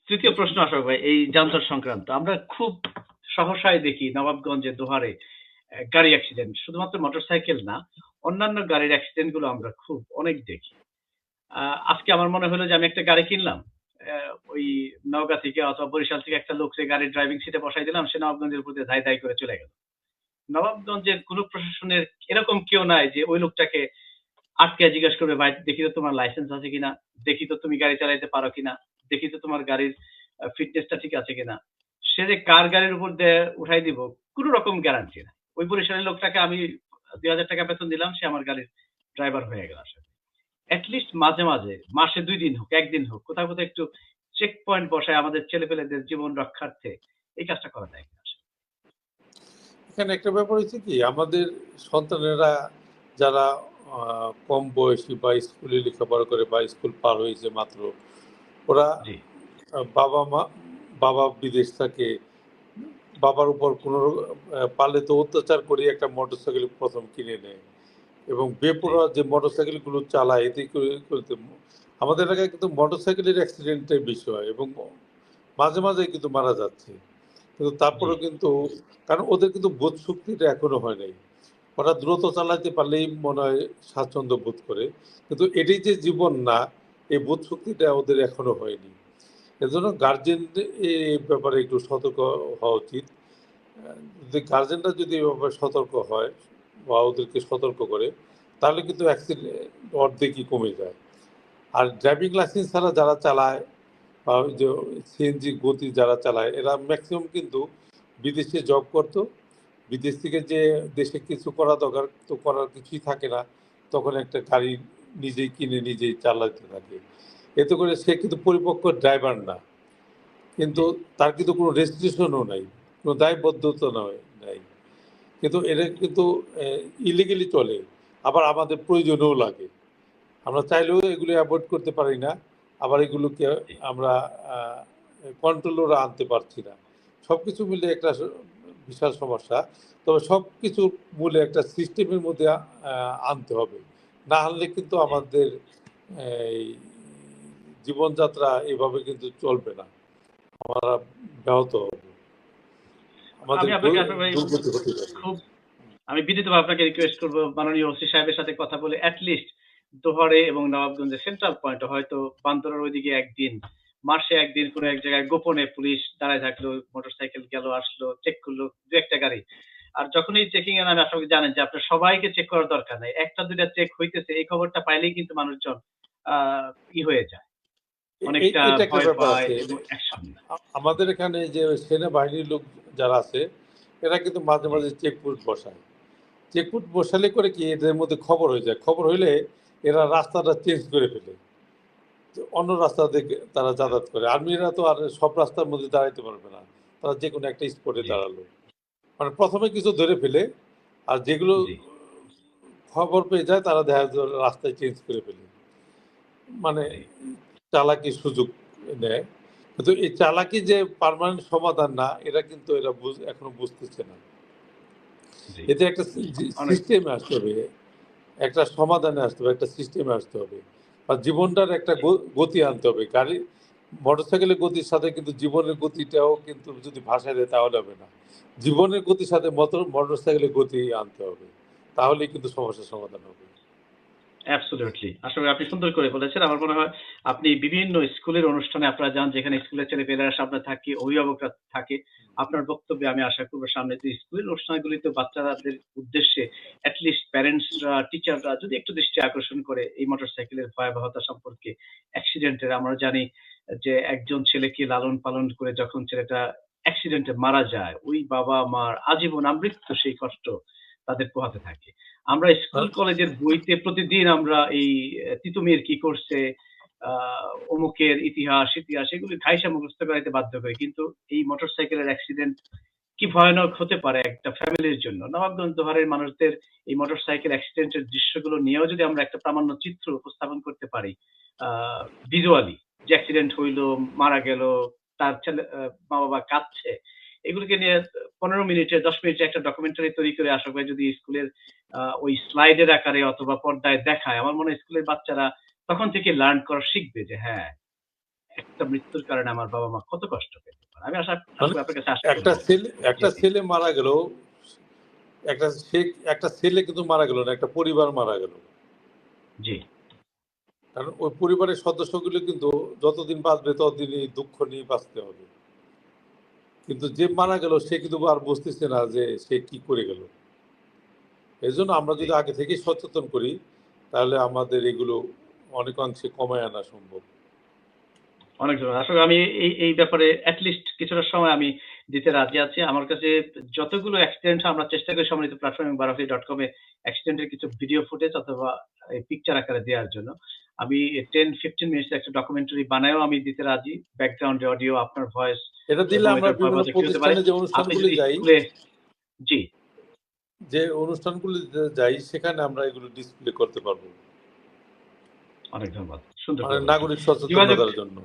তৃতীয় প্রশ্ন আশোক ভাই, এই যানজট সংক্রান্ত আমরা খুব সহসায় দেখি নবাবগঞ্জে, দোহারে গাড়ি অ্যাক্সিডেন্ট, শুধুমাত্র মোটরসাইকেল না, অন্যান্য গাড়ির অ্যাক্সিডেন্ট গুলো আমরা খুব অনেক দেখি। আজকে আমার মনে হলো যে আমি একটা গাড়ি কিনলাম, ওই নওগাঁ থেকে অথবা বরিশাল থেকে একটা লোককে গাড়ির ড্রাইভিং সিটে বসাই দিলাম, সে নবাবগঞ্জের উপর দিয়ে ধাই ধাই করে চলে গেল। নবাবগঞ্জের কোন প্রশাসনের এরকম কেউ নাই যে ওই লোকটাকে আটকে জিজ্ঞাসা করবে, ভাই দেখি তো তোমার লাইসেন্স আছে কিনা, দেখি তো তুমি গাড়ি চালাইতে পারো কিনা, দেখি তো তোমার গাড়ির ফিটনেসটা ঠিক আছে কিনা। সে যে কার গাড়ির উপর দিয়ে উঠাই দিব, কোনো রকম গ্যারান্টি না। ওই বরিশালের লোকটাকে আমি 2,000 টাকা বেতন দিলাম, সে আমার গাড়ির ড্রাইভার হয়ে গেল। আসলে অ্যাটলিস্ট মাঝে মাঝে, মাসে 2 দিন হোক, একদিন হোক, কোথাও কোথাও একটু চেক পয়েন্ট বসায় আমাদের ছেলেপেলেদের জীবন রক্ষার্থে এই কাজটা করা যায় কিনা। এখানে একটা ব্যাপার হচ্ছে কি, আমাদের সন্তানেরা যারা কম বয়সী বা স্কুলে লেখাপড়া করে বা স্কুল পার হয়েছে মাত্র, ওরা জি বাবা বিদেশ থাকে, বাবার উপর কোনো পারলে তো অত্যাচার করে একটা মোটরসাইকেল প্রথম কিনে নেয় এবং বেপরোয়া যে মোটরসাইকেলগুলো চালায়, এতে করতে আমাদের এলাকায় কিন্তু মোটরসাইকেলের অ্যাক্সিডেন্টের বেশি হয় এবং মাঝে মাঝে কিন্তু মারা যাচ্ছে। কিন্তু তারপরেও কিন্তু, কারণ ওদের কিন্তু বোধ শক্তিটা এখনো হয় নাই। ওরা দ্রুত চালাতে পারলেই মনে হয় স্বাচ্ছন্দ্য বোধ করে, কিন্তু এটাই যে জীবন না, এই বোধ শক্তিটা ওদের এখনো হয়নি। এজন্য গার্জেন এই ব্যাপারে একটু সতর্ক হওয়া উচিত। যদি গার্জেনরা যদি এই ব্যাপারে সতর্ক হয় বা ওদেরকে সতর্ক করে, তাহলে কিন্তু অ্যাক্সিডেন্ট অর্ধেকই কমে যায়। আর ড্রাইভিং লাইসেন্স ছাড়া যারা চালায় বা ওই যে সিএনজি গতি যারা চালায়, এরা ম্যাক্সিমাম কিন্তু বিদেশে জব করতো। বিদেশ থেকে যে দেশে কিছু করা দরকার তো করার কিছুই থাকে না, তখন একটা গাড়ি নিজেই কিনে নিজেই চালাতে থাকে। এতে করে সে কিন্তু পরিপক্ক ড্রাইভার না, কিন্তু তার কিন্তু কোনো রেজিস্ট্রেশনও নাই, কোনো দায়বদ্ধতা নাই, কিন্তু এটা কিন্তু ইলিগেলি চলে। আবার আমাদের প্রয়োজনও লাগে, আমরা চাইলেও এগুলো অ্যাভয়েড করতে পারি না, আবার এগুলোকে আমরা কন্ট্রোলও আনতে পারছি না। সব কিছু মিলে একটা বিশাল সমস্যা। তবে সব কিছুর মূলে একটা সিস্টেমের মধ্যে আনতে হবে, না হলে কিন্তু আমাদের এই জীবনযাত্রা এভাবে কিন্তু চলবে না, আমরা ব্যাহত হবে, আমাদের আমি আপনাকে আসলে ভাই দুর্গতি হতে পারে। খুব, আমি বিনীতভাবে আপনাকে রিকোয়েস্ট করবো, মাননীয় ওসি সাহেবের সাথে কথা বলে অ্যাটলিস্ট দোহারে এবং নবাবগঞ্জের সেন্ট্রাল পয়েন্টে, হয়তো বান্দরের ওইদিকে একদিন, মাসে একদিন কোনো এক জায়গায় গোপনে পুলিশ দাঁড়ায় থাকলো, মোটরসাইকেল গেল আসলো, চেক করলো 2-1টা গাড়ি। আর যখনই চেকিং এর নামে, আসলে জানেন যে আপনার সবাইকে চেক করার দরকার নাই, 1টা 2টা চেক হইতেছে এই খবরটা পাইলেই কিন্তু মানুষজন হয়ে যায়, অনেকটা এটা একটা ভয় ব্যাপার পায় আছে। এবং অ্যাকশন। আমাদের এখানে যে সেনাবাহিনীর লোক যারা আছে, এরা কিন্তু মাঝে জি মাঝে চেকপোস্ট বসায়। চেকপোস্ট বসালে করে কি, এদের মধ্যে খবর হয়ে যায়, খবর হইলে এরা রাস্তাটা চেঞ্জ করে ফেলে, অন্য রাস্তা থেকে তারা যাতায়াত করে। আর্মিরা তো আর সব রাস্তার মধ্যে দাঁড়াইতে পারবে না, তারা যে কোনো একটা স্পটে জি দাঁড়ালো, মানে প্রথমে কিছু ধরে ফেলে, আর যেগুলো জি খবর পেয়ে যায় তারা দেখা যায় রাস্তায় চেঞ্জ করে ফেলে, মানে জি চালাকির সুযোগ নেয়। কিন্তু এই চালাকি যে পার্মানেন্ট সমাধান না, এরা কিন্তু এরা এখনো বুঝতেছে না। জি এতে একটা অনেক। সিস্টেমে আসতে হবে, একটা সমাধানে আসতে হবে, একটা সিস্টেমে আসতে হবে, আর জীবনটার একটা গতি আনতে হবে। গাড়ি মোটরসাইকেলের গতির সাথে কিন্তু জীবনের গতিটাও কিন্তু যদি ভাষায় দেয় তাহলে হবে না, জীবনের গতির সাথে মোটরসাইকেলের গতি আনতে হবে, তাহলেই কিন্তু সমস্যার সমাধান হবে। অ্যাবসলিউটলি, আসলে আপনি সুন্দর করে বলেছেন। আমার মনে হয় আপনি বিভিন্ন স্কুলের অনুষ্ঠানে আপনারা যান, যেখানে স্কুলের ছেলেপেলেরা সামনে থাকে, অভিভাবকরা থাকে, আপনার বক্তব্যে আমি আশা করবো সামনে যে স্কুলের অনুষ্ঠানগুলিতে বাচ্চাদের উদ্দেশ্যে অ্যাটলিস্ট প্যারেন্টসরা, টিচাররা যদি একটু দৃষ্টি আকর্ষণ করে এই মোটরসাইকেলের ভয়াবহতা সম্পর্কে, অ্যাক্সিডেন্টের। আমরা জানি যে একজন ছেলেকে লালন পালন করে যখন ছেলেটা অ্যাক্সিডেন্টে মারা যায়, ওই বাবা মার আজীবন আমৃত্যু সেই কষ্ট তাদের পোহাতে থাকে। আমরা স্কুল কলেজের বইতে প্রতিদিন আমরা এই তিতুমির কি করছে, অমুকের ইতিহাস এগুলি ঘাইসা মুখস্থ করাইতে বাধ্য করি, কিন্তু এই মোটরসাইকেলের অ্যাক্সিডেন্ট কি ভয়ানক হতে পারে একটা ফ্যামিলির জন্য। নবাবগঞ্জ দোহারের মানুষদের এই মোটরসাইকেল অ্যাক্সিডেন্টের দৃশ্যগুলো নিয়েও যদি আমরা একটা প্রামাণ্য চিত্র উপস্থাপন করতে পারি, ভিজুয়ালি, যে অ্যাক্সিডেন্ট হইলো, মারা গেল, তার ছেলে মা বাবা কাঁদছে, এগুলোকে নিয়ে 15 মিনিটে 10 মিনিটে একটা ডকুমেন্টারি তৈরি করে আশা করি যদি স্কুলের ওই স্লাইডের আকারে অথবা পর্দায় দেখায়, আমার মনে হয় স্কুলের বাচ্চারা তখন থেকে লার্ন করা শিখবে যে হ্যাঁ, একটা মৃত্যুর কারণে আমার বাবা-মা কত কষ্ট পেতে পারে। আমি মানে আসলে আপনার কাছে আশা একটা করব। ছেলে জি, একটা জি, ছেলে মারা গেল, একটা সে একটা ছেলে কিন্তু মারা গেল না, একটা পরিবার মারা গেল। জি, কারণ ওই পরিবারের সদস্যগুলো কিন্তু যতদিন বাঁচবে ততদিনই দুঃখ নিয়ে বাঁচতে হবে। কিন্তু যে জি, মারা গেল সে কিন্তু আর বুঝতেছে না যে সে কি করে গেল। এজন্য আমরা জি। যদি আগে থেকেই সচেতন করি, তাহলে আমাদের এগুলো অনেকাংশে কমায় আনা সম্ভব। অনেক ধন্যবাদ। আসলে আমি এই ব্যাপারে এট লিস্ট কিছুটা সময় আমি দিতে রাজি আছি। আমার কাছে যতগুলো অ্যাক্সিডেন্ট আমরা চেষ্টা করি সম্মিলিত প্ল্যাটফর্ম এবং বারোফি.com এ অ্যাক্সিডেন্ট এর কিছু ভিডিও ফুটেজ অথবা পিকচার আকারে দেওয়ার জন্য। আমি 10-15 মিনিটস এর একটা ডকুমেন্টারি বানায়েও আমি দিতে রাজি। ব্যাকগ্রাউন্ড অডিও, আপনার ভয়েস এটা দিলে এবং আমরা এটার বিভিন্ন ভয়াবহতা কি হতে পারে। প্রতিষ্ঠানে যে আপনি অনুষ্ঠানগুলি যদি যাই, স্কুলে জি, যাই সেখানে আমরা এগুলো ডিসপ্লে করতে পারবো। অনেক ধন্যবাদ। সুন্দর মানে করে বলেছেন। নাগরিক যোগাযোগ সচেতনতার জন্য।